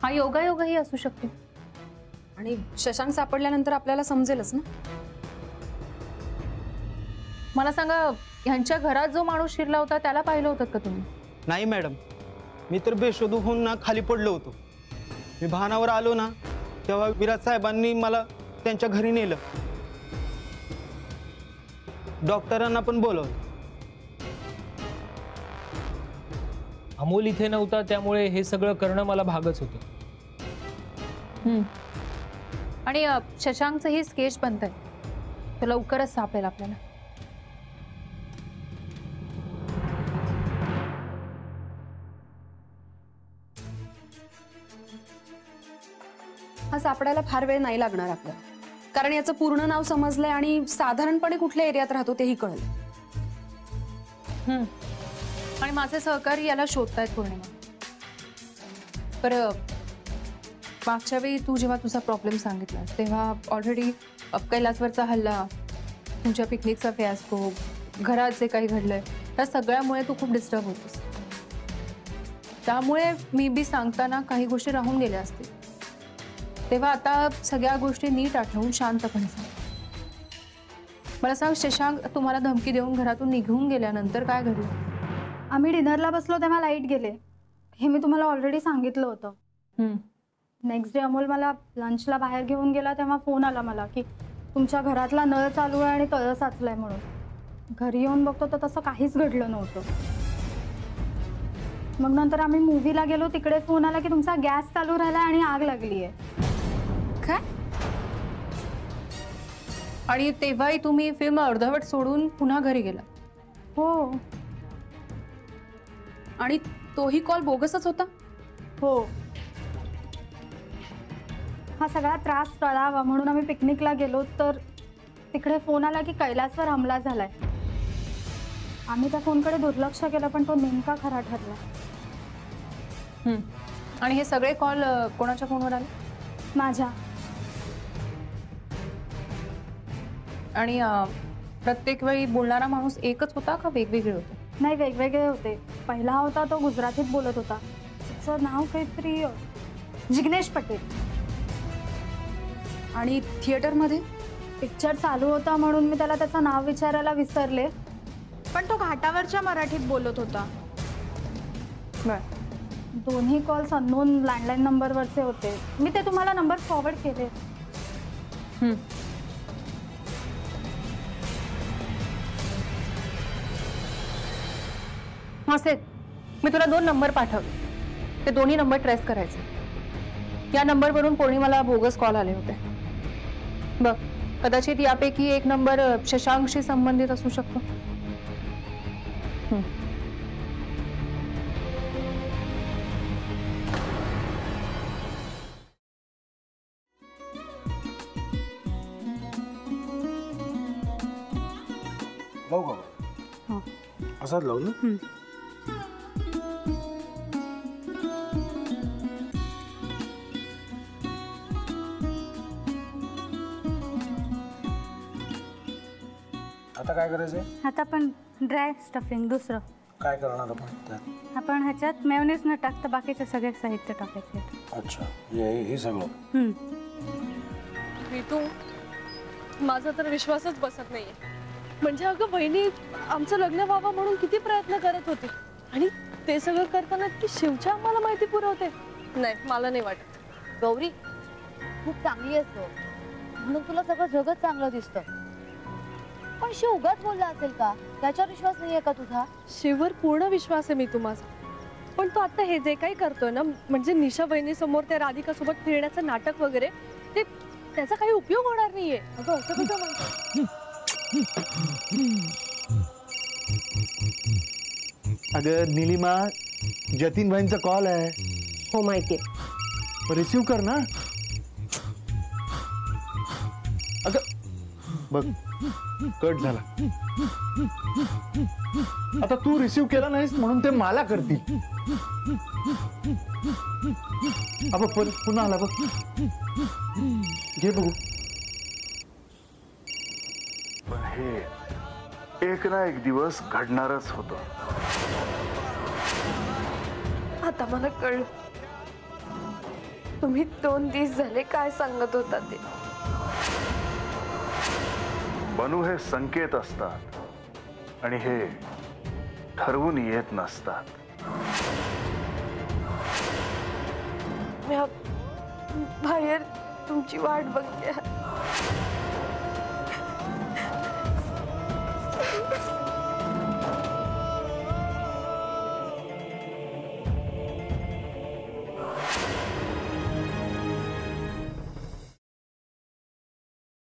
हा योगायोगही असू शकतो. आणि शशांक सापडल्यानंतर आपल्याला समजेलच ना. मला सांगा, ह्यांच्या घरात जो माणूस शिरला होता त्याला पाहिलं होतं का तुम्ही? नाही मॅडम, मी तर बेशुद्ध होऊन ना खाली पडलो होतो. मी भानावर आलो ना तेव्हा विराज साहेबांनी मला त्यांच्या घरी नेलं. डॉक्टरांना पण बोलवलं. अमोल इथे नव्हता त्यामुळे हे सगळं करणं मला भागच होतं. आणि शशांकचं ही स्केच बनतंय, तो लवकरच सापडेल आपल्याला. हा सापडायला फार वेळ नाही लागणार आपल्याला, कारण याचं पूर्ण नाव समजलंय आणि साधारणपणे कुठल्या एरियात राहतो तेही कळलं. आणि माझे सहकारी याला शोधतायत पौर्णिमा. बरं, मागच्या वेळी तू जेव्हा तुझा प्रॉब्लेम सांगितला तेव्हा ऑलरेडी कैलासवरचा हल्ला, तुमच्या पिकनिकचा फियास्को, घरात जे काही घडलंय त्या सगळ्यामुळे तू खूप डिस्टर्ब होतोस. त्यामुळे मी बी सांगताना काही गोष्टी राहून गेल्या असतील. तेव्हा आता सगळ्या गोष्टी नीट आठवून शांतपणे सांग. मला सांग, शशांक तुम्हाला धमकी देऊन घरातून निघून गेल्यानंतर काय घडलं? आम्ही डिनरला बसलो तेव्हा लाईट गेले, हे मी तुम्हाला ऑलरेडी सांगितलं होतं. नेक्स्ट डे अमोल मला लंचला बाहेर घेऊन गेला तेव्हा फोन आला मला की तुमच्या घरातला नळ चालू आहे आणि तळ साचलाय म्हणून. घरी येऊन बघतो तर तसं काहीच घडलं नव्हतं. मग नंतर आम्ही मूवीला गेलो, तिकडे फोन आला की तुमचा गॅस चालू राहिला आणि आग लागली आहे. काय? आणि तेव्हाही तुम्ही फिल्म अर्धवट सोडून पुन्हा घरी गेला? हो. आणि तोही कॉल बोगसच होता? हो. हा सगळा त्रास टळावा म्हणून आम्ही पिकनिकला गेलो तर तिकडे फोन आला की कैलासवर हमला झालाय. आम्ही त्या फोनकडे दुर्लक्ष केलं पण तो नेमका खरा ठरला. आणि हे सगळे कॉल कोणाच्या फोनवर आले? माझ्या. आणि प्रत्येक वेळी बोलणारा माणूस एकच होता का वेगवेगळे होते? नाही, वेगवेगळे होते. पहिला होता तो गुजरातीत बोलत होता, त्याचं नाव काहीतरी जिग्नेश पटेल. आणि थिएटरमध्ये पिक्चर चालू होता म्हणून मी त्याला त्याचं नाव विचारायला विसरले, पण तो घाटावरच्या मराठीत बोलत होता. दोन्ही कॉल्स अननोन लँडलाईन नंबरवरचे होते. मी ते तुम्हाला नंबर फॉरवर्ड केले. असेल, मी तुला 2 नंबर पाठवले, ते दोन्ही नंबर ट्रेस करायचे. या नंबरवरून पौर्णिमाला बोगस कॉल आले होते. बघ, कदाचित यापैकी एक नंबर शशांकशी संबंधित असू शकतो. असाच लावू ना. आता काय करायचंय? आता आपण ड्राय स्टफिंग दुसरं काय करणार आपण त्यात? आपण ह्याच्यात मेयोनीज न टाकता बाकीचे सगळे साहित्य टाकायचे. अच्छा, हे सगळं. ऋतू, माझा तर विश्वासच बसत नाहीये. म्हणजे अगं बहिणी आमचं लग्न व्हावं म्हणून किती प्रयत्न करत होती आणि ते सगळं करताना की शिवच्या आम्हाला माहिती पुरवते. नाही, मला नाही वाटत. गौरी खूप चांगली आहेस गं, म्हणून तुला सगळं जगत चांगलं दिसतं. पण शिव उगाच बोलला असेल का? त्याच्यावर विश्वास नाहीये का तुझा? शिववर पूर्ण विश्वास आहे मी माझा. पण तो आता हे जे काही करतोय ना, म्हणजे निशा बहिणी समोर त्या राधिका सोबत फिरण्याचं नाटक वगैरे, ते त्याचा काही उपयोग होणार नाहीये. अगं असं कसं म्हणतो? अगं नीलिमा, जतीन भाईंचा कॉल आहे. हो माहितीये. रिसीव कर ना. अगं बघ, कट झाला. आता तू रिसीव केला नाहीस म्हणून ते मला करतील. अब पुन्हा आला बघ. घे बघू. पण हे एक ना एक दिवस घडणारच होतं. आता मला कळलं तुम्ही 2 दिवस झाले काय सांगत होता ते? बनू हे संकेत असतात आणि हे ठरवून येत नसतात. मी बाहेर तुमची वाट बघते.